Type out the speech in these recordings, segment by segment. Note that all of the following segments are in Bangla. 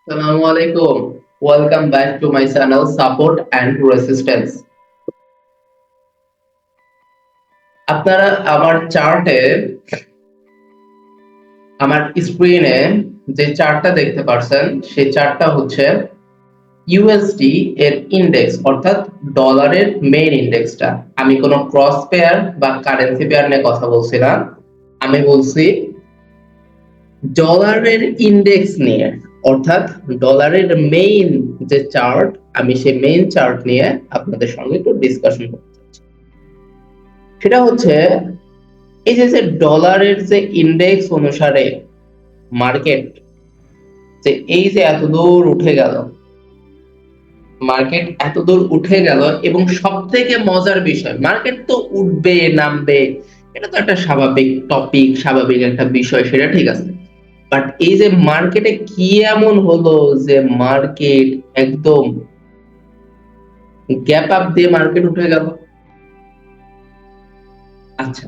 Assalamu alaikum. Welcome back to my channel Support and Resistance. আপনারা আমার চার্টে আমার স্ক্রিনে যে চার্টটা দেখতে পাচ্ছেন সেই চার্টটা হচ্ছে ইউএসডি এর ইনডেক্স অর্থাৎ ডলারের মেইন ইনডেক্সটা। আমি কোনো ক্রস পেয়ার বা কারেন্সি পেয়ার নিয়ে কথা বলছি না, আমি বলছি ডলারের ইনডেক্স নিয়ে, অর্থাৎ ডলারের মেইন যে চার্ট, আমি সেই মেইন চার্ট নিয়ে আপনাদের সঙ্গে একটু ডিসকাশন করতে চাচ্ছি। সেটা হচ্ছে এই যে ডলারের যে ইনডেক্স অনুসারে মার্কেট যে এই যে এত দূর উঠে গেল, মার্কেট এত দূর উঠে গেল এবং সবথেকে মজার বিষয়, মার্কেট তো উঠবে নামবে, এটা তো একটা স্বাভাবিক টপিক, স্বাভাবিক একটা বিষয়, সেটা ঠিক আছে। বাট এই যে মার্কেটে কি এমন হলো যে মার্কেট একদম গ্যাপ আপ দিয়ে মার্কেট উঠে গেল। আচ্ছা,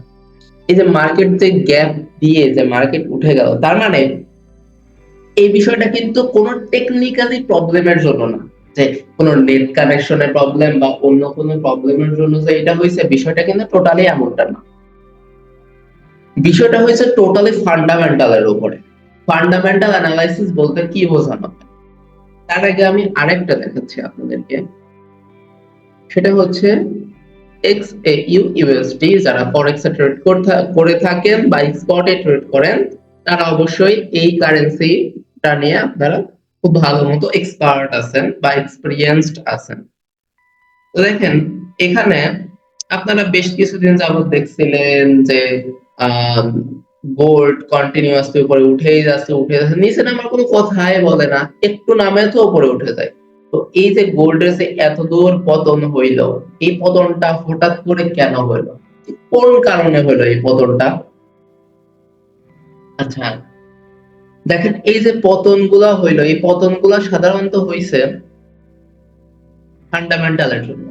এই যে মার্কেট যে গ্যাপ দিয়ে যে মার্কেট উঠে গেল, তার মানে এই বিষয়টা কিন্তু কোনো টেকনিক্যালি প্রবলেমের জন্য না, যে কোনো নেট কানেকশনের প্রবলেম বা অন্য কোনো প্রবলেমের জন্য যে এটা হয়েছে, বিষয়টা কিন্তু টোটালি এমনটা না। বিষয়টা হয়েছে টোটালি ফান্ডামেন্টালের উপরে। ফান্ডামেন্টাল অ্যানালাইসিস বলতে কি বোঝানো হয়, তার আগে আমি আরেকটা দেখাচ্ছি আপনাদেরকে। সেটা হচ্ছে XAU USD, যারা ফরেক্স এ ট্রেড করে থাকেন বা স্পটে ট্রেড করেন, তারা অবশ্যই এই কারেন্সিটা নিয়ে আপনারা খুব ভালো মতো এক্সপার্ট আছেন বা এক্সপেরিয়েন্সড আছেন। তো দেখেন, এখানে আপনারা বেশ কিছুদিন যাবত দেখছিলেন যে গোল্ড কন্টিনিউয়াসলি উপরে উঠেই যাচ্ছে, নিচে নামার কোনো কথাই বলে না, একটু নামে তো উপরে উঠে যায়। তো এই যে গোল্ডের যে এত দূর পতন হইলো, এই পতনটা হঠাৎ করে কেন হইলো, কোন কারণে হইলো এই পতনটা? আচ্ছা, দেখেন এই যে পতনগুলা হইলো, এই পতনগুলা সাধারণত হইছে ফান্ডামেন্টালের জন্য।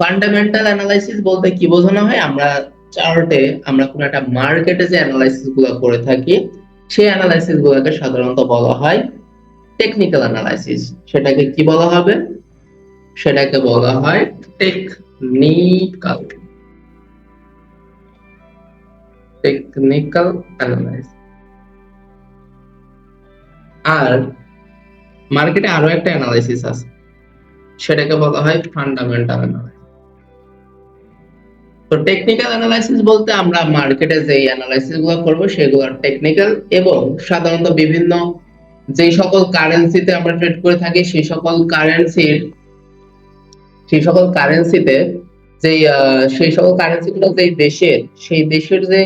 ফান্ডামেন্টাল অ্যানালাইসিস বলতে কি বোঝানো হয়, আমরা চার্টে আমরা কোন একটা মার্কেটে যে অ্যানালাইসিস গুলো করে থাকি, সেই অ্যানালাইসিস গুলোকে সাধারণত বলা হয় টেকনিক্যাল অ্যানালাইসিস। সেটাকে কি বলা হবে? সেটাকে বলা হয় টেকনিক্যাল অ্যানালাইসিস। আর মার্কেটে আরো একটা অ্যানালাইসিস আছে, সেটাকে বলা হয় ফান্ডামেন্টাল অ্যানালাইসিস। তো টেকনিক্যাল অ্যানালাইসিস বলতে আমরা মার্কেটে যে অ্যানালাইসিস গুলো করব সেগুলো টেকনিক্যাল, এবং সাধারণত বিভিন্ন যে সকল কারেন্সিতে আমরা ট্রেড করে থাকি সেই সকল কারেন্সিতে যে সেই সকল কারেন্সিগুলো যে দেশের, সেই দেশের যে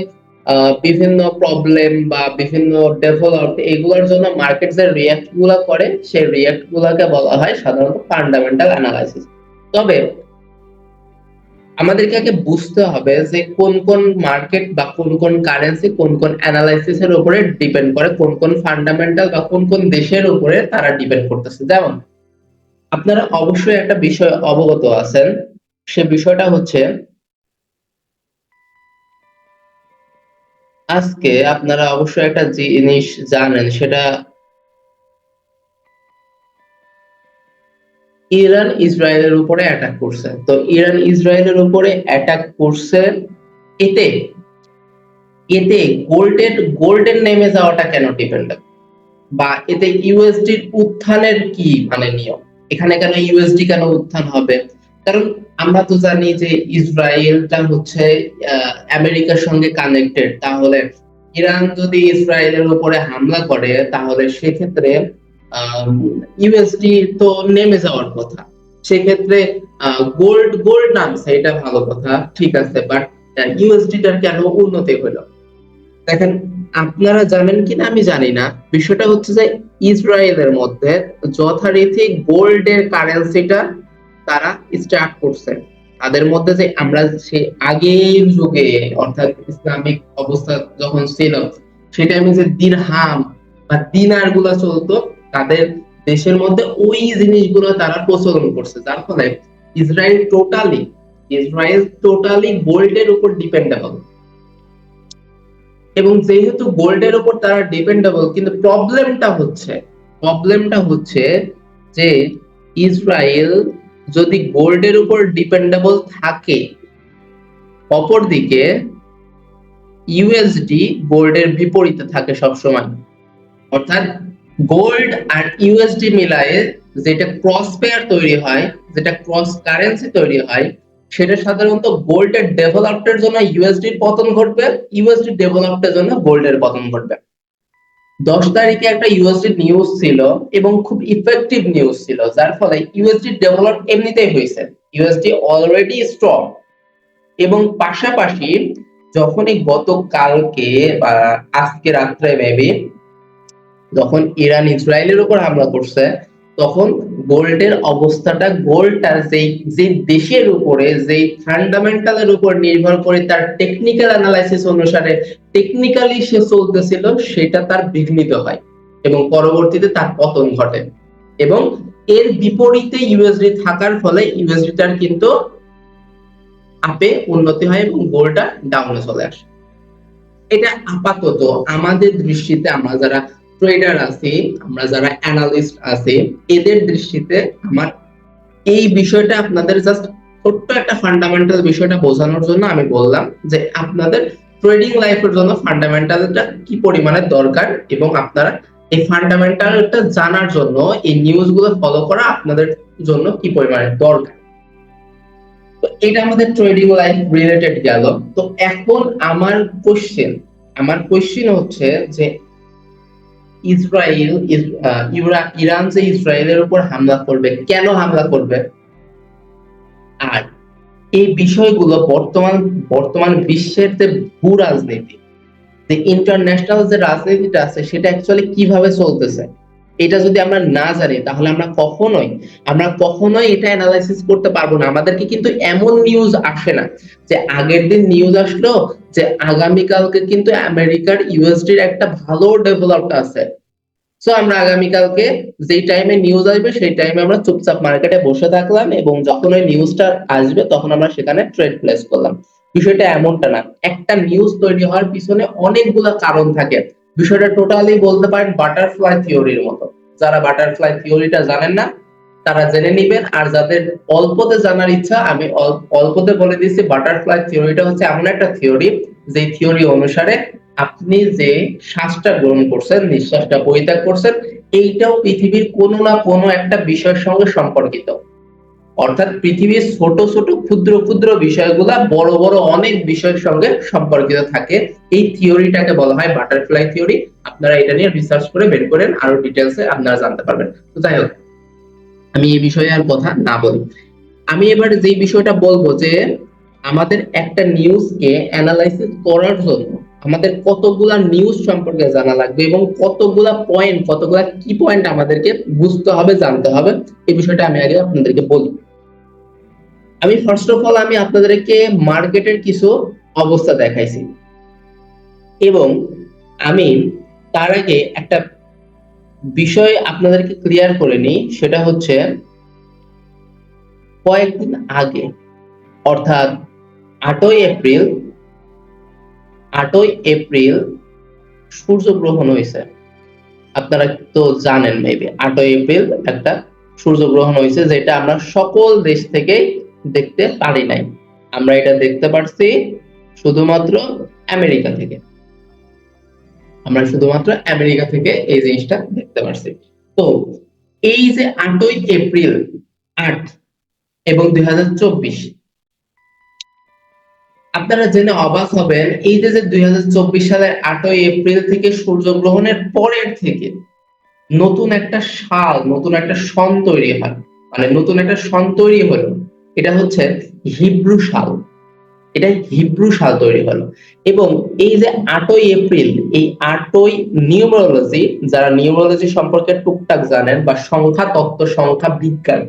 বিভিন্ন প্রবলেম বা বিভিন্ন ডেভেলপ, এগুলোর জন্য মার্কেট যে রিয়্যাক্ট গুলা করে, সেই রিয়্যাক্ট গুলাকে বলা হয় সাধারণত ফান্ডামেন্টাল অ্যানালাইসিস। তবে আমাদেরকে আগে বুঝতে হবে যে কোন কোন মার্কেট বা কোন কোন কারেন্সি কোন কোন অ্যানালাইসিস এর উপরে ডিপেন্ড করে, কোন কোন ফান্ডামেন্টাল বা কোন কোন দেশের উপরে তারা ডিপেন্ড করতেছে। যেমন আপনারা অবশ্যই একটা বিষয় অবগত আছেন, সে বিষয়টা হচ্ছে আজকে আপনারা অবশ্যই একটা জিনিস জানেন, সেটা ইরান ইসরায়েলের উপরে অ্যাটাক করছে। তো ইরান ইসরায়েলের উপরে অ্যাটাক করছে, এতে এতে গোল্ডের নেমে যাওয়াটা কেন ডিপেন্ডেন্ট, বা এতে ইউএসডির উত্থানের কি মানে নিয়ম, এখানে কেন ইউএসডি কেন উত্থান হবে? কারণ আমরা তো জানি যে ইসরায়েলটা হচ্ছে আমেরিকার সঙ্গে কানেক্টেড, তাহলে ইরান যদি ইসরায়েলের উপরে হামলা করে তাহলে সেক্ষেত্রে ইউএসডি তো নেমে যাওয়ার কথা। সেক্ষেত্রে গোল্ড নামছে, এটা ভালো কথা, ঠিক আছে, বাট ইউএসডিটার কেন উন্নতি হলো? দেখেন, আপনারা জানেন কিনা আমি জানি না, বিষয়টা হচ্ছে যে ইসরায়েলের মধ্যে যথারীতি গোল্ডের কারেন্সিটা তারা স্টার্ট করছে। তাদের মধ্যে যে আমরা সে আগের যুগে, অর্থাৎ ইসলামিক অবস্থা যখন ছিল, সেই টাইমে যে দিরহাম বা দিনার গুলা চলতো, তাদের দেশের মধ্যে ওই জিনিসগুলো তারা প্রচলন করছে, যার ফলে ইসরায়েল টোটালি গোল্ডের উপর ডিপেন্ডেবল। এবং যেহেতু গোল্ডের উপর তারা ডিপেন্ডেবল, কিন্তু প্রবলেমটা হচ্ছে প্রবলেমটা হচ্ছে যে ইসরায়েল যদি গোল্ডের উপর ডিপেন্ডেবল থাকে, অপরদিকে ইউএসডি গোল্ডের বিপরীতে থাকে সবসময়। অর্থাৎ গোল্ড আর ইউএসডি মিলায়ে যেটা ক্রস পেয়ার তৈরি হয়, যেটা ক্রস কারেন্সি তৈরি হয়, সেটা সাধারণত গোল্ডের ডেভেলপমেন্টের জন্য ইউএসডির পতন ঘটবে, ইউএসডি ডেভেলপমেন্টের জন্য গোল্ডের পতন ঘটবে। 10 তারিখে একটা ইউএসডি নিউজ ছিল এবং খুব ইফেক্টিভ নিউজ ছিল, যার ফলে ইউএসডি ডেভেলপ এমনিতেই হয়েছে, ইউএসডি অলরেডি স্ট্রং। এবং পাশাপাশি যখনই গতকালকে বা আজকে রাত্রে মেবি যখন ইরান ইসরায়েলের উপর হামলা করছে, তখন গোল্ডের অবস্থাটা, গোল্ডটা যে দেশের উপরে, যে ফান্ডামেন্টালের উপর নির্ভর করে তার টেকনিক্যাল অ্যানালাইসিস অনুসারে টেকনিক্যালি সে চলতেছিল, সেটা তার বিঘ্নিত হয় এবং পরবর্তীতে তার পতন ঘটে। এবং এর বিপরীতে ইউএসডি থাকার ফলে ইউএসডিটার কিন্তু আপে উন্নতি হয় এবং গোল্ডটা ডাউনে চলে আসে। এটা আপাতত আমাদের দৃষ্টিতে, আমরা যারা ট্রেডার আছি, আমরা যারা অ্যানালিস্ট আছি, এদের দৃষ্টিতে আমার এই বিষয়টা আপনাদের জাস্ট ছোট্ট একটা ফান্ডামেন্টাল বিষয়টা বোঝানোর জন্য আমি বললাম যে আপনাদের ট্রেডিং লাইফের জন্য ফান্ডামেন্টালটা কি পরিমাণে দরকার এবং আপনারা এই ফান্ডামেন্টালটা জানার জন্য এই নিউজগুলো ফলো করা আপনাদের জন্য কি পরিমাণে দরকার। তো এটা আমাদের ট্রেডিং লাইফ রিলেটেড গেল। তো এখন আমার কোশ্চেন হচ্ছে যে ইরান যে ইসরায়েলের উপর হামলা করবে, কেন হামলা করবে, আর এই বিষয়গুলো বর্তমান বিশ্বের যে ভূ রাজনীতি, যে ইন্টারন্যাশনাল যে রাজনীতিটা আছে, সেটা অ্যাকচুয়ালি কিভাবে চলতেছে, এটা যদি আমরা না জানি তাহলে আমরা কখনোই এটা অ্যানালাইসিস করতে পারবো না। আমাদেরকে কিন্তু এমন নিউজ আসে না যে আগের দিন নিউজ আসলো যে আগামীকালকে কিন্তু আমেরিকার ইউএসডির একটা ভালো ডেভেলপড আছে, সো আমরা আগামীকালকে যেই টাইমে নিউজ আসবে সেই টাইমে আমরা চুপচাপ মার্কেটে বসে থাকলাম এবং যখন ওই নিউজটা আসবে তখন আমরা সেখানে ট্রেড প্লেস করলাম। বিষয়টা এমনটা না। একটা নিউজ তৈরি হওয়ার পিছনে অনেকগুলো কারণ থাকে। বিষয়টা টোটালি বলতে পারেন বাটারফ্লাই থিওরির মতো। যারা বাটারফ্লাই থিওরিটা জানেন না তারা জেনে নিবেন, আর যাদের অল্পতে জানার ইচ্ছা আমি অল্পতে বলে দিচ্ছি। বাটারফ্লাই থিওরিটা হচ্ছে এমন একটা থিওরি যে থিওরি অনুসারে আপনি যে শ্বাসটা গ্রহণ করছেন, নিঃশ্বাসটা পরিত্যাগ করছেন, এইটাও পৃথিবীর কোনো না কোনো একটা বিষয়ের সঙ্গে সম্পর্কিত। অর্থাৎ পৃথিবীর ছোট ছোট ক্ষুদ্র ক্ষুদ্র বিষয়গুলা বড় বড় অনেক বিষয়ের সঙ্গে সম্পর্কিত থাকে। এই থিওরিটাকে বলা হয় বাটারফ্লাই থিওরি। আপনারা এটা নিয়ে রিসার্চ করে বের করেন, আরো ডিটেইলসে আপনারা জানতে পারবেন। তো যাই হোক, আমি এই বিষয়ে আর কথা না বলি। আমি এবার যে বিষয়টা বলবো যে আমাদের একটা নিউজকে অ্যানালাইসিস করার জন্য আমাদের কতগুলা নিউজ সম্পর্কে জানা লাগবে এবং কতগুলা কি পয়েন্ট আমাদেরকে বুঝতে হবে, জানতে হবে, এই বিষয়টা আমি আগে আপনাদেরকে বলি। আমি ফার্স্ট অফ অল আমি আপনাদেরকে মার্কেটের কিছু অবস্থা দেখাইছি এবং আমি তার আগে একটা বিষয় আপনাদেরকে ক্লিয়ার করে নিই। সেটা হচ্ছে কয়েকদিন আগে অর্থাৎ 8ই এপ্রিল সূর্যগ্রহণ হয়েছে। আপনারা তো জানেন মেবি 8ই এপ্রিল একটা সূর্যগ্রহণ হয়েছে, যেটা আমরা সকল দেশ থেকে দেখতে পারি নাই। আমরা এটা দেখতে পারছি শুধুমাত্র আমেরিকা থেকে। এই জিনিসটা দেখতে পারছি। তো এই যে 8ই এপ্রিল 8 এবং 2024, আপনারা জেনে অবাক হবেন এই যে 2024 সালের 8ই এপ্রিল থেকে সূর্যগ্রহণের পরের থেকে নতুন একটা সাল, নতুন একটা সন তৈরি হয়, মানে নতুন একটা সন তৈরি হলো। এটা হচ্ছে হিব্রু সাল। তৈরি হলো এবং এই যে 8ই এপ্রিল, এই 8ই নিউমারোলজি, যারা নিউমারোলজি সম্পর্কে টুকটাক জানেন বা সংখ্যা তত্ত্ব, সংখ্যা বিজ্ঞান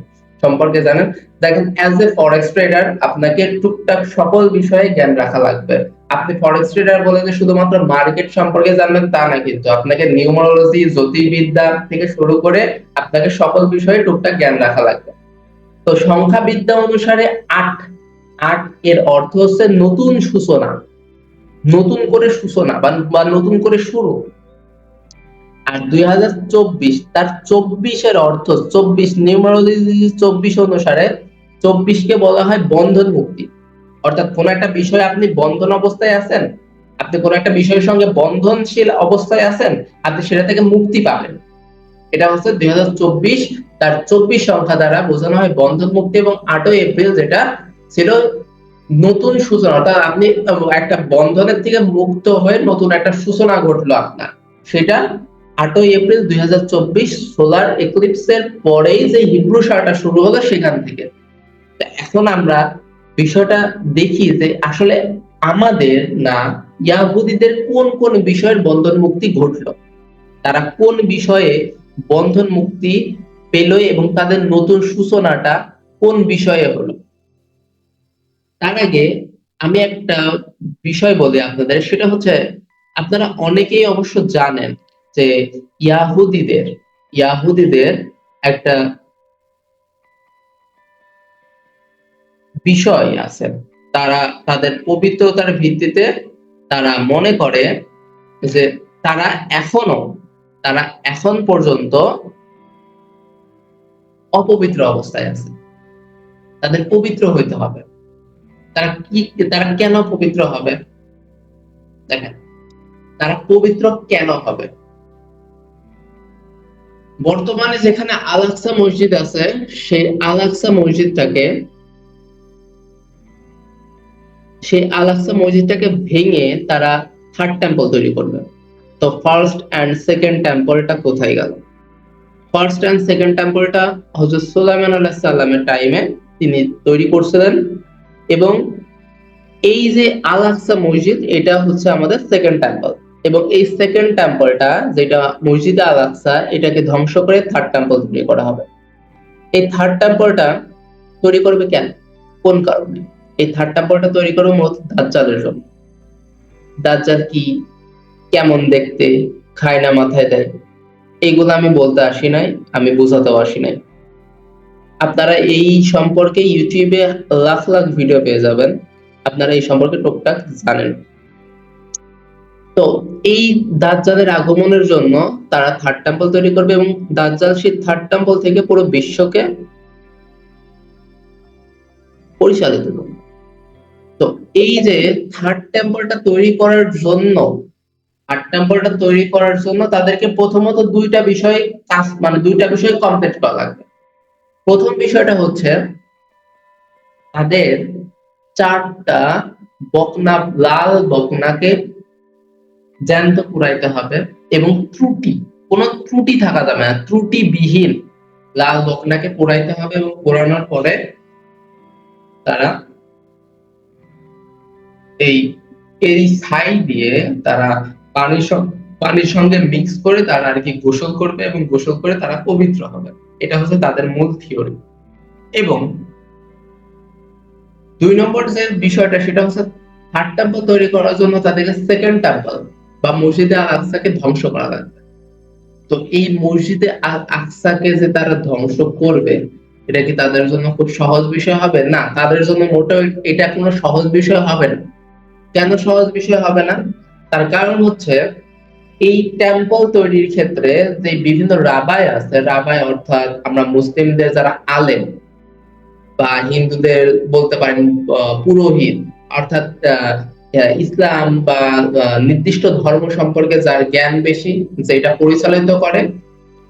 সম্পর্কে জানেন, দেখেন অ্যাজ এ ফরেক্স ট্রেডার আপনাকে টুকটাক সকল বিষয়ে জ্ঞান রাখা লাগবে। আপনি ফরেক্স ট্রেডার বলে যে শুধুমাত্র মার্কেট সম্পর্কে জানবেন তা না, কিন্তু আপনাকে নিউমারোলজি, জ্যোতির্বিদ্যা থেকে শুরু করে আপনাকে সকল বিষয়ে টুকটাক জ্ঞান রাখা লাগবে। তো সংখ্যাবিদ্যা অনুসারে 8 এর অর্থ হচ্ছে নতুন সূচনা, নতুন করে সূচনা বা নতুন করে শুরু। আর 2024 তার 24-এর অর্থ 24 নিউমারোলজি 24 অনুসারে 24-কে বলা হয় বন্ধন মুক্তি। অর্থাৎ কোন একটা বিষয়ে আপনি বন্ধন অবস্থায় আছেন, আপনি কোন একটা বিষয়ের সঙ্গে বন্ধনশীল অবস্থায় আছেন, আপনি সেটা থেকে মুক্তি পাবেন। এটা হচ্ছে 2024, তার 24 সংখ্যা দ্বারা বোঝানো হয় বন্ধন মুক্তি। এবং 8ই এপ্রিল যেটা ছিল নতুন সূচনা, অর্থাৎ আপনি একটা বন্ধনের থেকে মুক্ত হয়ে নতুন একটা সূচনা ঘটলো আপনার। সেটা 8ই এপ্রিল 2024 সোলার এক্লিপসের পরেই যে হিব্রু সালটা শুরু হলো সেখান থেকে। এখন আমরা বিষয়টা দেখি যে আসলে আমাদের না ইয়াহুদীদের কোন কোন বিষয়ের বন্ধন মুক্তি ঘটলো, তারা কোন বিষয়ে বন্ধন মুক্তি পেল এবং তাদের নতুন সূচনাটা কোন বিষয়ে হলো। তার আগে আমি একটা বিষয় বলি আপনাদের, সেটা হচ্ছে আপনারা অনেকেই অবশ্য জানেন যে ইয়াহুদীদের ইয়াহুদীদের একটা বিষয় আছে। তারা তাদের পবিত্রতার ভিত্তিতে তারা মনে করে যে তারা এখনো তারা এখন পর্যন্ত অপবিত্র অবস্থায় আছে, তাদের পবিত্র হইতে হবে। তারা কেন পবিত্র হবে? দেখেন, তারা পবিত্র কেন হবে? বর্তমানে যেখানে আল আকসা মসজিদ আছে, সেই আল আকসা মসজিদটাকে ভেঙে তারা থার্ড টেম্পল তৈরি করবে। তো ফার্স্ট এন্ড সেকেন্ড টেম্পলটা কোথায় গেল? ফার্স্ট এন্ড সেকেন্ড টেম্পলটা হযরত সুলাইমান আলাইহিস সালামের টাইমে তিনি তৈরি করছিলেন। এবং এই যে আল আকসা মসজিদ, এটা হচ্ছে আমাদের সেকেন্ড টেম্পল। এবং এই সেকেন্ড টেম্পলটা, যেটা মসজিদ আল আকসা, এটাকে ধ্বংস করে থার্ড টেম্পল তৈরি করা হবে। এই থার্ড টেম্পলটা তৈরি করবে কেন, কোন কারণে? এই থার্ড টেম্পলটা তৈরি করবে মূলত দাজ্জালের জন্য। দাজ্জাল কি, কেমন দেখতে, খায় না মাথায় দেয়, এইগুলো আমি বলতে আসি নাই, আমি বোঝাতেও আসি নাই। আপনারা এই সম্পর্কে ইউটিউবে লাখ লাখ ভিডিও পেয়ে যাবেন, আপনারা এই সম্পর্কে টুকটাক জানেন। তো এই দাজ্জালের আগমনের জন্য তারা থার্ড টেম্পল তৈরি করবে এবং দাজ্জাল সেই থার্ড টেম্পল থেকে পুরো বিশ্বকে পরিচালিত করবে। তো এই যে থার্ড টেম্পলটা তৈরি করার জন্য তাদেরকে প্রথমত দুইটা বিষয় কমপ্লিট করা লাগবে। প্রথম বিষয়টা হচ্ছে তাদের 4টা বকনা, লাল বকনাকে জ্যান্ত পুড়াইতে হবে এবং কোনো ত্রুটি থাকা যাবে না, ত্রুটিবিহীন লাল বকনাকে পোড়াইতে হবে। এবং পোড়ানোর পরে তারা এই ছাই দিয়ে তারা পানির সঙ্গে মিক্স করে তারা আর কি গোসল করবে এবং গোসল করে তারা পবিত্র হবে। এটা হচ্ছে তাদের মূল থিওরি। এবং 2 নম্বর যে বিষয়টা, সেটা হচ্ছে থার্ড টেম্পল তৈরি করার জন্য তাদেরকে সেকেন্ড টেম্পল বা মসজিদে আল আকসাকে ধ্বংস করা লাগবে। তো এই মসজিদে আল আকসাকে যে তারা ধ্বংস করবে, এটা কি তাদের জন্য খুব সহজ বিষয় হবে? না, তাদের জন্য মোটেও এটা কোনো সহজ বিষয় হবে না। কেন সহজ বিষয় হবে না? তার কারণ হচ্ছে এই টেম্পল তৈরির ক্ষেত্রে যে বিভিন্ন রাবাই আছে, রাবাই অর্থাৎ আমরা মুসলিমদের যারা আলেম বা হিন্দুদের বলতে পারেন পুরোহিত, অর্থাৎ ইসলাম বা নির্দিষ্ট ধর্ম সম্পর্কে যার জ্ঞান বেশি, যেটা পরিচালিত করে,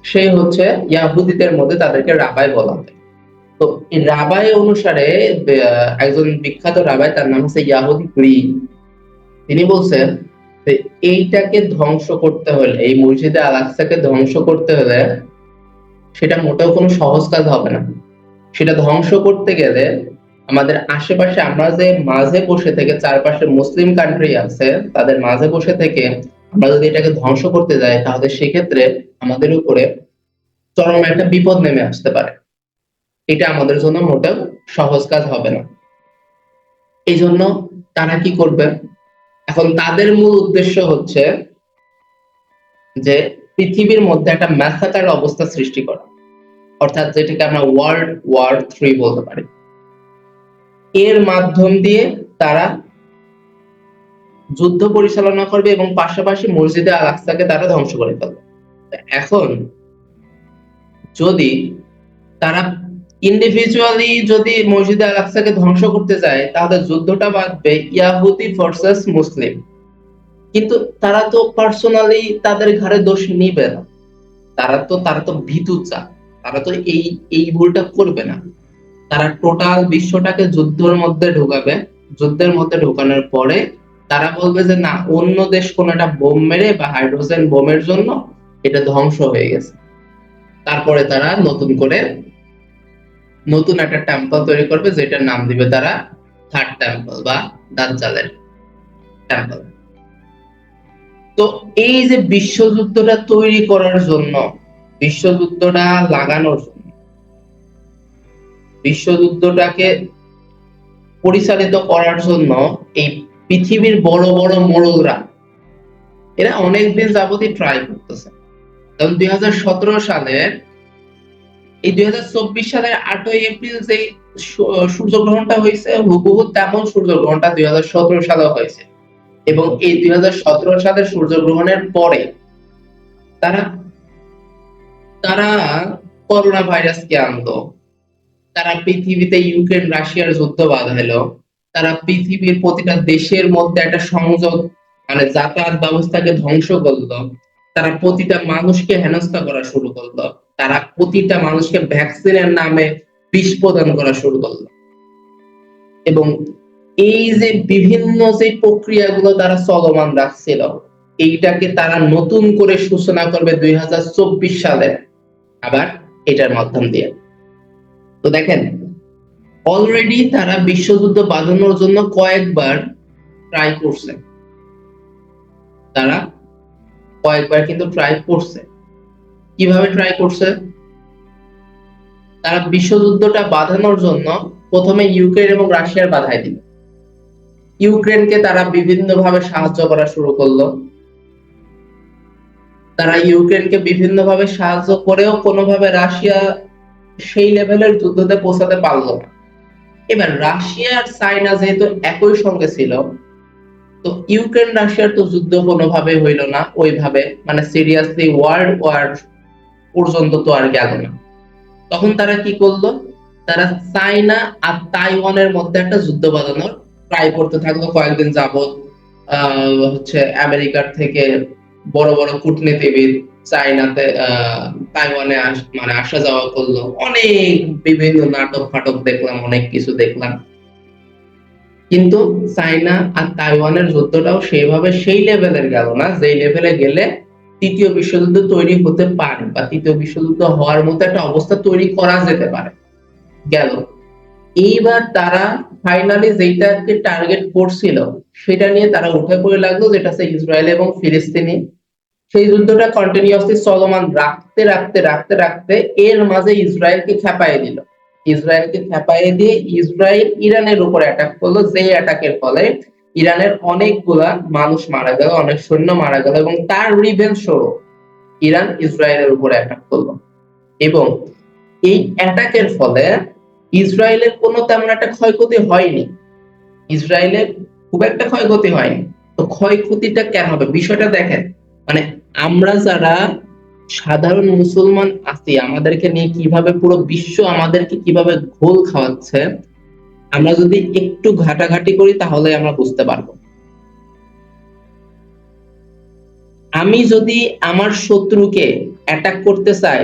সে হচ্ছে ইয়াহুদীদের মধ্যে তাদেরকে রাবাই বলা হয়। তো এই রাবাই অনুসারে একজন বিখ্যাত রাবাই, তার নাম হচ্ছে ইয়াহুদি গ্রিক, তিনি বলছেন যে এইটাকে ধ্বংস করতে হলে, এই মসজিদে আল আকসাকে ধ্বংস করতে হলে সেটা মোটেও কোনো সহজ কাজ হবে না। সেটা ধ্বংস করতে গেলে আমাদের আশেপাশে, আমরা যে মাঝে বসে থেকে, চারপাশে মুসলিম কান্ট্রি আছে, তাদের মাঝে বসে থেকে আমরা যদি এটাকে ধ্বংস করতে যাই, তাহলে সেক্ষেত্রে আমাদের উপরে চরম একটা বিপদ নেমে আসতে পারে। এটা আমাদের জন্য মোটেও সহজ কাজ হবে না। এই জন্য তারা কি করবে? এখন তাদের মূল উদ্দেশ্য হচ্ছে যে পৃথিবীর মধ্যে একটা ম্যাসাকার অবস্থা সৃষ্টি করা, অর্থাৎ যেটাকে আমরা ওয়ার্ল্ড ওয়ার 3 বলতে পারি। এর মাধ্যম দিয়ে তারা যুদ্ধ পরিচালনা করবে এবং পাশাপাশি মসজিদে আল আকসাকে তারা ধ্বংস করে ফেলবে। এখন যদি তারা ইন্ডিভিজুয়ালি যদি মসজিদে আল আকসাকে ধ্বংস করতে যায়, তাহলে যুদ্ধটা বাঁধবে ইয়াহুদি ভার্সেস মুসলিম। কিন্তু তারা তো পার্সোনালি তাদের ঘাড়ে দোষ নিবে না, তারা তো ভীতু চা, তারা তো এই ভুলটা করবে না। তারা টোটাল বিশ্বটাকে যুদ্ধের মধ্যে ঢোকাবে। যুদ্ধের মধ্যে ঢোকানোর পরে তারা বলবে যে না, অন্য দেশ কোন একটা বোম মেরে বা হাইড্রোজেন বোমের জন্য এটা ধ্বংস হয়ে গেছে। তারপরে তারা নতুন একটা টেম্পল তৈরি করবে, যেটার নাম দিবে তারা থার্ড টেম্পল বা দাজ্জালের টেম্পল। তো এই যে বিশ্বযুদ্ধটা তৈরি করার জন্য, বিশ্বযুদ্ধটা লাগানোর জন্য, বিশ্বযুদ্ধটাকে পরিচালিত করার জন্য এই পৃথিবীর বড় বড় মোড়লরা এরা অনেকদিন যাবতই ট্রাই করতেছে। কারণ 2017 সালের এই 2024 সালের 8ই এপ্রিল যে সূর্যগ্রহণটা হয়েছে, হুবহু তেমন সূর্যগ্রহণটা 2017 সালে হয়েছে। এবং এই 2017 সালের সূর্যগ্রহণের পরে তারা তারা করোনা ভাইরাসকে আনলো, তারা পৃথিবীতে ইউক্রেন রাশিয়ার যুদ্ধ বাঁধাইলো, তারা পৃথিবীর প্রতিটা দেশের মধ্যে একটা সংযোগ মানে যাতায়াত ব্যবস্থাকে ধ্বংস করলো, তারা প্রতিটা মানুষকে হেনস্থা করা শুরু করলো, তারা প্রতিটা মানুষকে ভ্যাকসিনের নামে বিষ প্রদান করা শুরু করলো। এবং এই যে বিভিন্ন যে প্রক্রিয়াগুলো তারা চলমান রাখছিল, এইটাকে তারা নতুন করে সূচনা করবে 2024 সালে আবার এটার মাধ্যম দিয়ে। তো দেখেন, অলরেডি তারা বিশ্বযুদ্ধ বাঁধানোর জন্য কয়েকবার ট্রাই করছে, তারা কয়েকবার কিন্তু ট্রাই করছে। কিভাবে ট্রাই করছে? তারা বিশ্বযুদ্ধটা বাঁধানোর জন্য প্রথমে ইউক্রেন এবং রাশিয়ার বাধাই দিল। ইউক্রেনকে তারা বিভিন্ন ভাবে সাহায্য করা শুরু করলো। তারা ইউক্রেনকে বিভিন্ন ভাবে সাহায্য করেও কোনোভাবে রাশিয়া সেই লেভেলের যুদ্ধতে পৌঁছাতে পারলো না। এবার রাশিয়া আর চায়না যেহেতু একই সঙ্গে ছিল, তো ইউক্রেন রাশিয়ার তো যুদ্ধ কোনোভাবে হইল না ওইভাবে, মানে সিরিয়াসলি ওয়ার্ল্ড ওয়ার পর্যন্ত তো আর গেল না। তখন তারা কি করলো? তারা চায়না আর তাইওয়ানের মধ্যে একটা যুদ্ধ বাঁধানোর ট্রাই করতে থাকলো কয়েকদিন যাবত। হচ্ছে আমেরিকার থেকে বড় বড় কূটনীতিবিদ চায়নাতে তাইওয়ানে মানে আসা যাওয়া করলো, অনেক বিভিন্ন নাটক ফাটক দেখলাম, অনেক কিছু দেখলাম। কিন্তু চায়না আর তাইওয়ানের যুদ্ধটাও সেইভাবে সেই লেভেলের গেল না, যেই লেভেলে গেলে তৃতীয় বিশ্বযুদ্ধ তৈরি হতে পারে বা তৃতীয় বিশ্বযুদ্ধ হওয়ার মতো একটা অবস্থা তৈরি করা যেতে পারে। গেল। এইবার তারা ফাইনালি যেটাকে টার্গেট করছিল সেটা নিয়ে তারা উঠে পড়ে লাগলো, যেটা হচ্ছে ইসরায়েল এবং ফিলিস্তিনি। সেই যুদ্ধটা কন্টিনিউয়াসলি চলমান রাখতে রাখতে রাখতে রাখতে এর মাঝে ইসরায়েলকে খেপাইয়ে দিল। ইসরায়েলকে খেপাইয়ে দিয়ে ইসরায়েল ইরানের উপর অ্যাটাক করলো, যে অ্যাটাকের ফলে ইরানের অনেকগুলা মানুষ মারা গেল, অনেক সৈন্য মারা গেল, এবং তার রিভেঞ্জ স্বরূপ ইরান ইসরায়েলের উপর অ্যাটাক করলো। এবং এই অ্যাটাকের ফলে ইসরায়েলের কোনো তেমন একটা ক্ষয়ক্ষতি হয়নি, ইসরায়েলের খুব একটা ক্ষয়ক্ষতি হয়নি। তো ক্ষয়ক্ষতিটা কেন হবে বিষয়টা দেখেন, মানে আমরা যারা সাধারণ মুসলমান আছি, আমাদেরকে নিয়ে কিভাবে পুরো বিশ্ব আমাদেরকে কিভাবে ঘোল খাওয়াচ্ছে, আমরা যদি একটু ঘাটাঘাটি করি তাহলে আমরা বুঝতে পারবো। আমি যদি আমার শত্রুকে অ্যাটাক করতে চাই,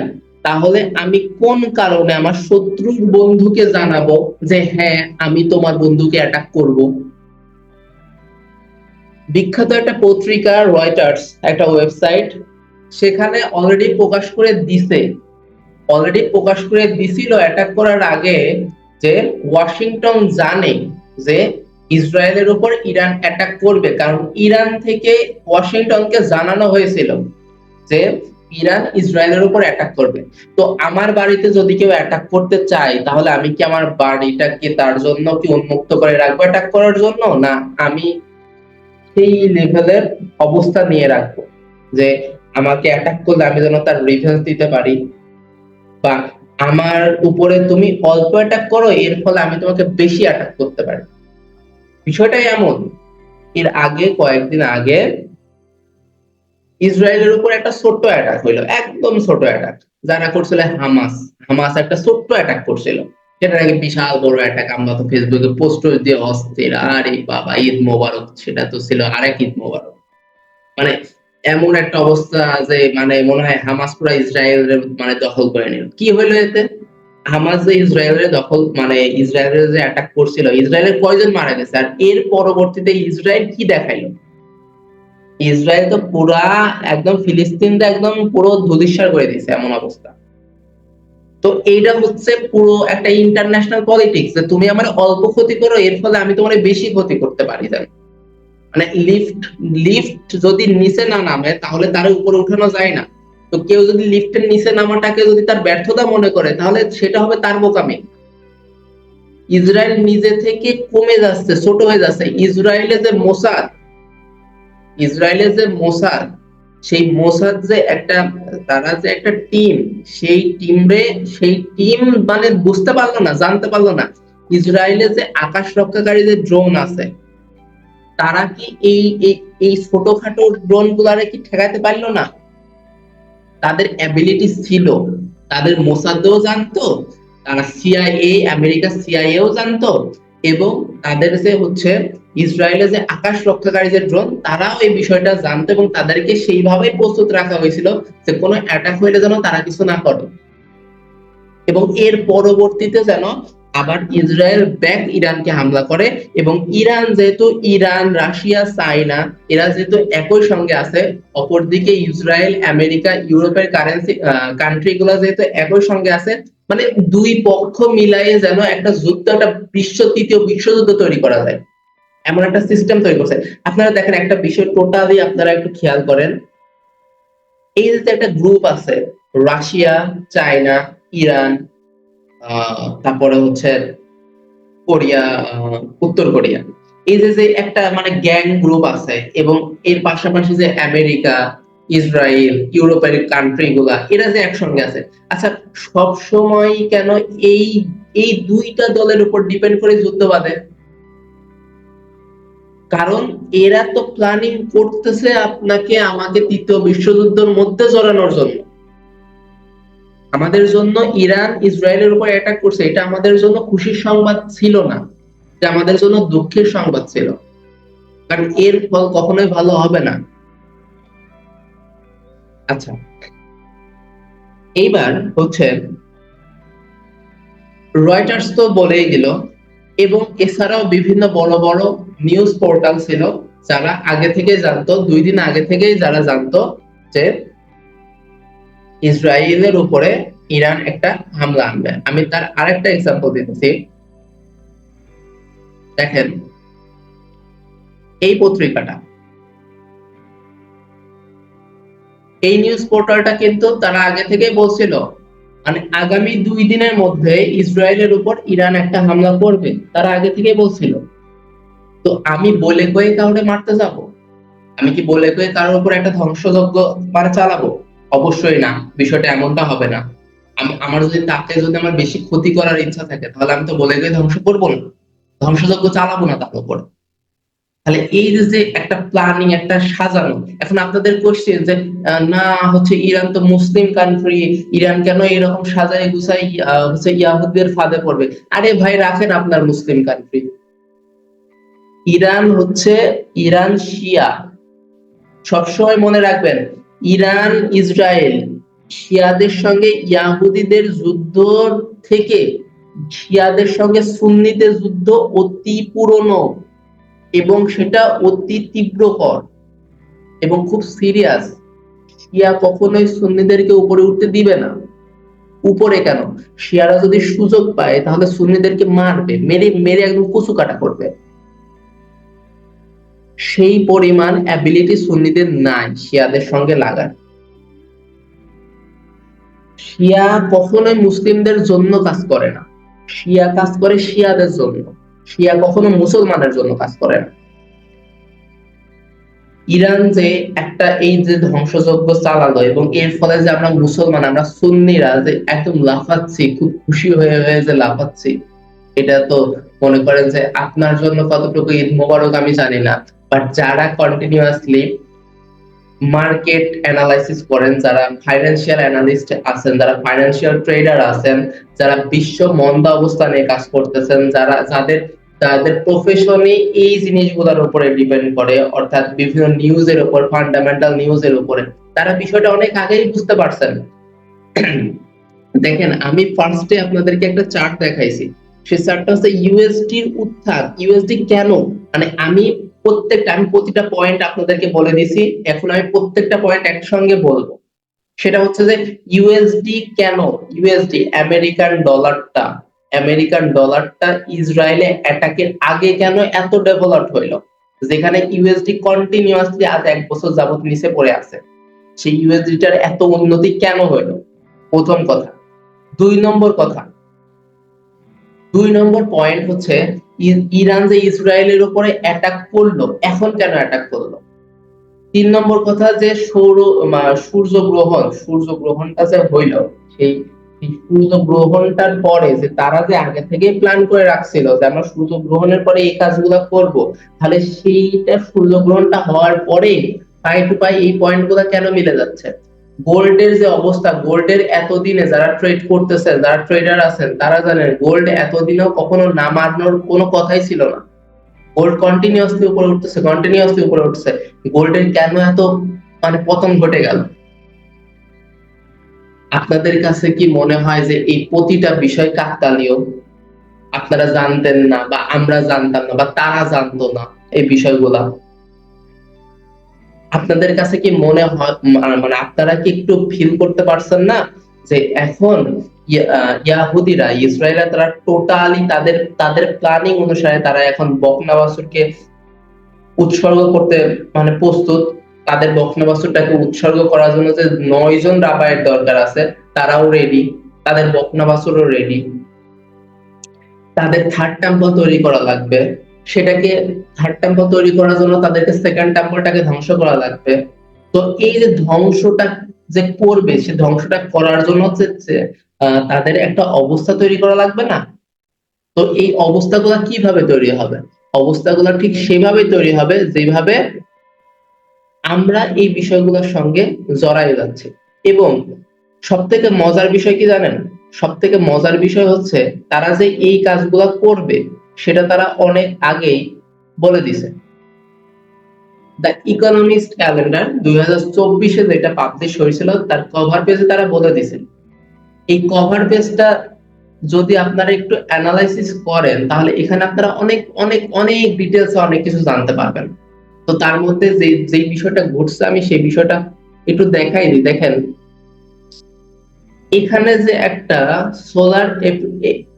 তাহলে আমি কোন কারণে আমার শত্রুর বন্ধুকে জানাবো যে হ্যাঁ আমি তোমার বন্ধুকে অ্যাটাক করব? বিখ্যাত একটা পত্রিকা রয়টার্স, একটা ওয়েবসাইট, সেখানে অলরেডি প্রকাশ করে দিছিল অ্যাটাক করার আগে যে ওয়াশিংটন জানে যে ইসরায়েলের উপর ইরান অ্যাটাক করবে, কারণ ইরান থেকে ওয়াশিংটনকে জানানো হয়েছিল যে ইরান ইসরায়েলের উপর অ্যাটাক করবে। তো আমার বাড়িতে যদি কেউ অ্যাটাক করতে চায়, তাহলে আমি কি আমার বাড়িটাকে তার জন্য কি উন্মুক্ত করে রাখবো অ্যাটাক করার জন্য? না, আমি সেই লেভেলের অবস্থা নিয়ে রাখবো যে আমাকে অ্যাটাক করলে আমি যেন তার রিভেঞ্জ দিতে পারি, বা আমার উপরে তুমি অল্প অ্যাটাক করো, এর ফলে আমি তোমাকে বেশি অ্যাটাক করতে পারি। বিষয়টা এমন, এর আগে কয়েকদিন আগে ইসরায়েলের উপর একটা ছোট্ট অ্যাটাক হইলো, একদম ছোট অ্যাটাক। যারা করছিল হামাস, হামাস একটা ছোট্ট অ্যাটাক করছিল, সেটা নাকি বিশাল বড় অ্যাটাক। আমরা তো ফেসবুকে পোস্ট দিয়ে অস্থির, আরে বাবা ঈদ মোবারক, সেটা তো ছিল আরেক ঈদ মোবারক। মানে এমন একটা অবস্থা যে মানে মনে হয় হামাস পুরো ইসরায়েলের মানে দখল করে নিল। কি হইলো এতে? হামাস যে ইসরায়েলের দখল মানে ইসরায়েলের যে অ্যাটাক করছিল, ইসরায়েলের কয়জন মারা গেছে, আর এর পরবর্তীতে ইসরায়েল কি দেখাইলো? ইসরায়েল তো পুরা একদম ফিলিস্তিনটা একদম পুরো ধূলিসাৎ করে দিয়েছে, এমন অবস্থা। তো এইটা হচ্ছে পুরো একটা ইন্টারন্যাশনাল পলিটিক্স, যে তুমি আমার অল্প ক্ষতি করো, এর ফলে আমি তোমার বেশি ক্ষতি করতে পারি। মানে লিফট লিফট যদি নিচে না নামে তাহলে তার উপরে উঠানো যায় না। তো কেউ যদি লিফটের নিচে নামাটাকে যদি তার ব্যর্থতা মনে করে, তাহলে সেটা হবে তার বোকামি। ইসরায়েল নিজে থেকে কমে যাচ্ছে, ছোট হয়ে যাচ্ছে। ইসরায়েলের যে মোসাদ, সেই মোসাদ যে একটা, তারা যে একটা টিম, সেই টিম মানে বুঝতে পারলো না, জানতে পারলো না ইসরায়েলের যে আকাশ রক্ষাকারী যে ড্রোন আছে, তারা কি এই এই এই ছোটখাটো ড্রোন গুলারে কি ঠেকাতে পারলো না? তাদের অ্যাবিলিটি ছিল, তাদের মোসাদও জানতো, তারা সিআইএ, আমেরিকা সিআইএও জানতো, এবং তাদের যে হচ্ছে ইসরায়েলের যে আকাশ রক্ষাকারী যে ড্রোন, তারাও এই বিষয়টা জানতো, এবং তাদেরকে সেইভাবেই প্রস্তুত রাখা হয়েছিল যে কোনো অ্যাটাক হইলে যেন তারা কিছু না করে। এবং এর পরবর্তীতে যেন আবার ইসরায়েল ব্যাক ইরানকে হামলা করে, এবং ইরান যেহেতু, ইরান, রাশিয়া, চায়না, এরা যেহেতু একই সঙ্গে আছে, অপরদিকে ইসরায়েল, আমেরিকা, ইউরোপের কান্ট্রি গুলা যেহেতু একই সঙ্গে আছে, মানে দুই পক্ষ মিলাইয়ে যেন একটা যুদ্ধ, একটা তৃতীয় বিশ্বযুদ্ধ তৈরি করা যায়, এমন একটা সিস্টেম তৈরি করছে। আপনারা দেখেন একটা বিষয় টোটালি আপনারা একটু খেয়াল করেন, এই যে একটা গ্রুপ আছে, রাশিয়া, চায়না, ইরান, তারপরে হচ্ছে কোরিয়া, উত্তর কোরিয়া, এই যে যে একটা মানে গ্যাং গ্রুপ আছে, এবং এর পাশাপাশি যে আমেরিকা, ইসরায়েল, ইউরোপের কান্ট্রি গুলা, এরা যে একসঙ্গে আছে। আচ্ছা, সব সময় কেন এই এই দুইটা দলের উপর ডিপেন্ড করে যুদ্ধ বাঁধে? কারণ এরা তো প্ল্যানিং করতেছে আপনাকে আমাকে তৃতীয় বিশ্বযুদ্ধের মধ্যে জড়ানোর জন্য। আমাদের জন্য ইরান ইসরায়েলের উপর অ্যাটাক করছে, এটা আমাদের জন্য খুশির সংবাদ ছিল না, এটা আমাদের জন্য দুঃখের সংবাদ ছিল, কারণ এর ফল কখনোই ভালো হবে না। আচ্ছা, এইবার হচ্ছে রয়টার্স তো বলেই দিল, এবং এছাড়াও বিভিন্ন বড় বড় নিউজ পোর্টাল ছিল, যারা আগে থেকে জানতো, 2 দিন আগে থেকেই যারা জানতো যে ইসরায়েলের উপরে ইরান একটা হামলা আনবে। আমি তার আরেকটা এক্সাম্পল দিতেছি, দেখেন এই পত্রিকাটা, এই নিউজ পোর্টালটা কিন্তু তারা আগে থেকেই বলছিল মানে আগামী 2 দিনের মধ্যে ইসরায়েলের উপর ইরান একটা হামলা করবে, তারা আগে থেকেই বলছিল। তো আমি বলে কয়ে কাউরে মারতে যাব? আমি কি বলে কয়ে কারোর উপর একটা ধ্বংসযজ্ঞ মানে চালাবো? অবশ্যই না, বিষয়টা এমনটা হবে না। আমার যদি তাকে যদি আমার বেশি ক্ষতি করার ইচ্ছা থাকে, তাহলে আমি তো বলে কয়ে ধ্বংস করবো না, ধ্বংসযজ্ঞ চালাবো না তার উপর। তাহলে এই যে একটা প্ল্যানিং, একটা সাজানো। এখন আপনাদের কোশ্চেন যে না হচ্ছে ইরান তো মুসলিম কান্ট্রি, ইরান কেন এরকম সাজায় গুছাই হচ্ছে ইয়াহুদের ফাঁদে পড়বে? আরে ভাই, রাখেন আপনার মুসলিম কান্ট্রি। ইরান হচ্ছে, ইরান শিয়া, সবসময় মনে রাখবেন, ইরান, ইসরায়েল শিয়াদের সঙ্গে ইয়াহুদিদের যুদ্ধ থেকে শিয়াদের সঙ্গে সুন্নিদের যুদ্ধ অতি পুরনো, এবং সেটা অতি তীব্রকর এবং খুব সিরিয়াস। শিয়া কখনোই সুন্নিদেরকে উপরে উঠতে দিবে না। উপরে কেন, শিয়ারা যদি সুযোগ পায় তাহলে সুন্নিদেরকে মারবে, মেরে মেরে একদম কচু কাটা করবে। সেই পরিমাণ অ্যাবিলিটি সুন্নিদের নাই শিয়াদের সঙ্গে লাগার। শিয়া কখনোই মুসলিমদের জন্য কাজ করে না, শিয়া কাজ করে শিয়াদের জন্য, শিয়া কখনো মুসলমানের জন্য কাজ করে না। ইরান যে একটা এই যে ধ্বংসযজ্ঞ চালালো, এবং এর ফলে যে আমরা মুসলমান, আমরা সুন্নিরা যে একদম লাফাচ্ছি, খুব খুশি হয়ে হয়ে যে লাফাচ্ছি, এটা তো মনে করেন যে আপনার জন্য কতটুকু ঈদ মোবারক আমি জানি না, বাট যারা কন্টিনিউয়াসলি মার্কেট অ্যানালাইসিস করেন, যারা ফাইন্যান্সিয়াল অ্যানালিস্ট আছেন, যারা ফাইন্যান্সিয়াল ট্রেডার আছেন, যারা বিশ্ব মন্দা অবস্থা নিয়ে কাজ করতেছেন, যারা যাদের তাদের প্রফেশনে এই জিনিসগুলোর উপরে ডিপেন্ড করে, অর্থাৎ বিভিন্ন নিউজের উপর, ফান্ডামেন্টাল নিউজের উপরে, তারা বিষয়টা অনেক আগেই বুঝতে পারছেন। দেখেন, আমি ফার্স্টে আপনাদেরকে একটা চার্ট দেখাইছি, সেই চার্টটা হচ্ছে ইউএসডির উত্থান। ইউএসডি কেন, মানে আমি প্রতিটা পয়েন্ট আপনাদেরকে বলে দিছি, এখন আমি প্রত্যেকটা পয়েন্ট একসঙ্গে বলবো। সেটা হচ্ছে যে ইউএসডি কেন, ইউএসডি আমেরিকান ডলারটা ইসরায়েলে অ্যাটাকের আগে কেন এত ডেভেলপ হইলো, যেখানে ইউএসডি কন্টিনিউয়াসলি আজ 1 বছর যাবত নিচে পড়ে আছে, সেই ইউএসডিটার এত উন্নতি কেন হইলো, প্রথম কথা। 2 নম্বর পয়েন্ট হচ্ছে ইরান যে ইসরায়েলের উপরে অ্যাটাক করলো, এখন কেন অ্যাটাক করলো। 3 নম্বর কথা যে সূর্যগ্রহণটা যে হইল, সেই সূর্যগ্রহণটার পরে যে তারা যে আগে থেকে প্ল্যান করে রাখছিল যে আমরা সূর্যগ্রহণের পরে এই কাজগুলো করব, তাহলে সেইটা সূর্যগ্রহণটা হওয়ার পরে পাই টু পাই এই পয়েন্টগুলো কেন মিলে যাচ্ছে। গোল্ডের যে অবস্থা, গোল্ডের এতদিনে যারা ট্রেড করতেছেন, যারা ট্রেডার আছেন, তারা জানেন গোল্ড এতদিনেও কখনো নামানোর কোনো কথাই ছিল না। গোল্ড কন্টিনিউয়াসলি উপরে উঠছে। গোল্ডের কেন এত পতন ঘটে গেল। আপনাদের কাছে কি মনে হয় যে এই প্রতিটা বিষয় কাকতালীয়, আপনারা জানতেন না বা আমরা জানতাম না বা তারা জানতো না এই বিষয়গুলা? আপনাদের কাছে কি মনে হয়, আপনারা কি একটু ফিল করতে পারছেন না যে এখন ইয়াহুদিরা, ইসরায়েলরা, তারা টোটালি তাদের প্ল্যানিং অনুসারে তারা এখন বকনা বাছুরকে উৎসর্গ করতে প্রস্তুত। তাদের বকনা বাছুরটাকে উৎসর্গ করার জন্য যে 9 জন রাবায়ের দরকার আছে, তারাও রেডি, তাদের বকনা বাছুরও রেডি। তাদের থার্ড টেম্পল তৈরি করা লাগবে, সেটাকে থার্ড টেম্পল তৈরি করার জন্য তাদেরকে সেকেন্ড টেম্পলটাকে ধ্বংস করা লাগবে। তো এই যে ধ্বংসটা যে করবে, সে ধ্বংসটা করার জন্য হচ্ছে তাদের একটা অবস্থা তৈরি করা লাগবে না? তো এই অবস্থাগুলো কিভাবে তৈরি হবে? অবস্থাগুলো ঠিক সেভাবে তৈরি হবে যেভাবে আমরা এই বিষয়গুলোর সঙ্গে জড়াই যাচ্ছি। এবং সবথেকে মজার বিষয় কি জানেন? সবথেকে মজার বিষয় হচ্ছে তারা যে এই কাজগুলো করবে সেটা তারা অনেক আগেই বলে দিছে। দ্য ইকোনমিস্ট ক্যালেন্ডার 2024-এ যেটা পাবলিশ হয়েছিল, তার কভার পেজে তারা বলে দিছে। এই কভার পেজটা যদি আপনারা একটু অ্যানালাইসিস করেন, তাহলে এখানে আপনারা অনেক অনেক অনেক ডিটেইলস অনেক কিছু জানতে পারবেন। তো তার মধ্যে যে বিষয়টা ঘটছে, আমি সেই বিষয়টা একটু দেখাই দিই। দেখেন, এখানে যে একটা সোলার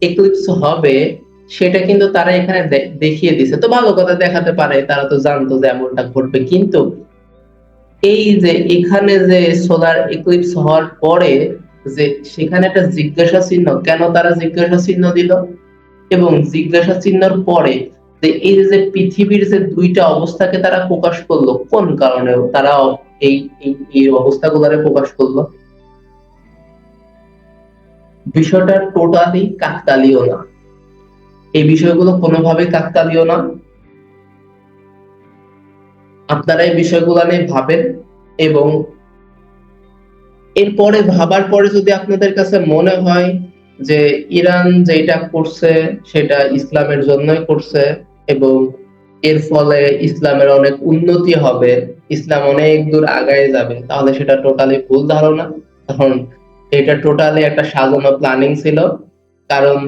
এক্লিপস হবে, সেটা কিন্তু তারা এখানে দেখিয়ে দিছে। তো ভালো কথা, দেখাতে পারে, তারা তো জানতো যে এমনটা ঘটবে। কিন্তু এই যে এখানে যে সোলার এক্লিপস হওয়ার পরে যে সেখানে একটা জিজ্ঞাসা চিহ্ন, কেন তারা জিজ্ঞাসা চিহ্ন দিল, এবং জিজ্ঞাসা চিহ্নের পরে যে এই যে পৃথিবীর যে দুইটা অবস্থাকে তারা প্রকাশ করলো, কোন কারণে তারা এই এই অবস্থাগুলোরে প্রকাশ করলো? বিষয়টা টোটালি কাকতালীয় না, এই বিষয়গুলো কোনোভাবে কাকতালীয় না। আপনারা এই বিষয়গুলো নিয়ে ভাবেন, এবং এরপরে ভাবার পরে যদি আপনাদের কাছে মনে হয় যে ইরান যেটা করছে সেটা ইসলামের জন্যই করছে এবং এর ফলে ইসলামের অনেক উন্নতি হবে, ইসলাম অনেক দূর আগায় যাবে, তাহলে সেটা টোটালি ভুল ধারণা। কারণ এটা টোটালি একটা সাজানো প্ল্যানিং ছিল। কারণ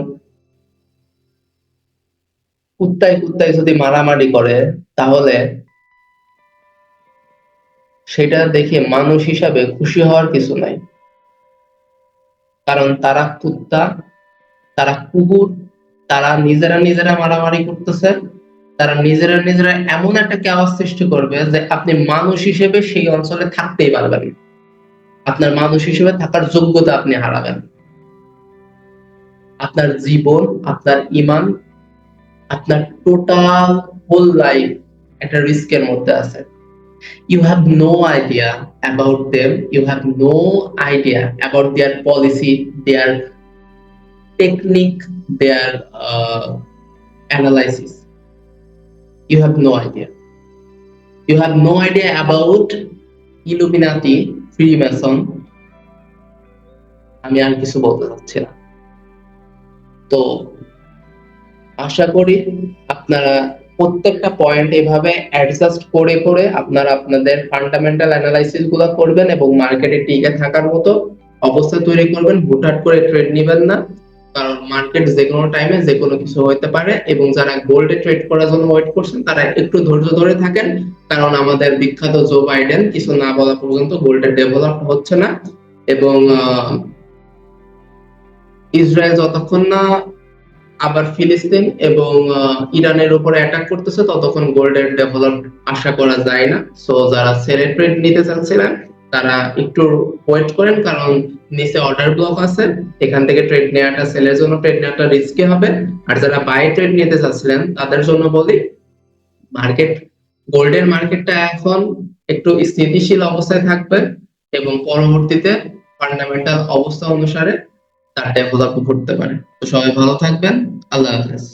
কুত্তায় কুত্তায় যদি মারামারি করে, তাহলে সেটা দেখে মানুষ হিসাবে খুশি হওয়ার কিছু নাই। কারণ তারা কুত্তা, তারা কুকুর, তারা নিজেরা মারামারি করতেছে, তারা নিজেরা এমন একটা কেওয়াস সৃষ্টি করবে যে আপনি মানুষ হিসেবে সেই অঞ্চলে থাকতেই পারবেন না। আপনার মানুষ হিসেবে থাকার যোগ্যতা আপনি হারাবেন। আপনার জীবন, আপনার ঈমান, আপনার টোটাল হোল লাইফ একটা রিস্কের মধ্যে আছে। You have no idea about them. You have no idea about their policy, their technique, their analysis. You have no idea. You have no idea about Illuminati, Freemason, আমি আর কিছু বলতে চাচ্ছি না। তো আশা করি আপনারা প্রত্যেকটা পয়েন্ট এভাবে অ্যাডজাস্ট করে করে আপনারা আপনাদের ফান্ডামেন্টাল অ্যানালাইসিস গুলো করবেন এবং মার্কেটে টিকে থাকার মতো অবস্থা তৈরি করবেন। হুটহাট করে ট্রেড নেবেন না, কারণ মার্কেট যে কোনো টাইমে যে কোনো কিছু হতে পারে। এবং যারা গোল্ডে ট্রেড করার জন্য ওয়েট করছেন তারা একটু ধৈর্য ধরে থাকেন, কারণ আমাদের বিখ্যাত জো বাইডেন কিছু না বলা পর্যন্ত গোল্ডে ডেভেলপ হচ্ছে না। এবং ইসরায়েল যতক্ষণ না আবার ফিলিস্তিন এবং ইরানের উপরে অ্যাটাক করতেছে ততক্ষণ গোল্ডের ডেভেলপ আশা করা যায় না। সো যারা সেলের ট্রেড নিতে চাচ্ছিলেন তারা একটু ওয়েট করেন, কারণ নিচে অর্ডার ব্লক আছে, এখান থেকে ট্রেড নেওয়াটা, সেলের জন্য ট্রেড নেওয়াটা রিস্কি হবে। আর যারা বাই ট্রেড নিতে চাচ্ছিলেন তাদের জন্য বলি, মার্কেট, গোল্ডের মার্কেটটা এখন একটু স্থিতিশীল অবস্থায় থাকবে এবং পরবর্তীতে ফান্ডামেন্টাল অবস্থা অনুসারে তার ডেভেলপ ঘটতে পারে। তো সবাই ভালো থাকবেন, আল্লাহ হাফেজ।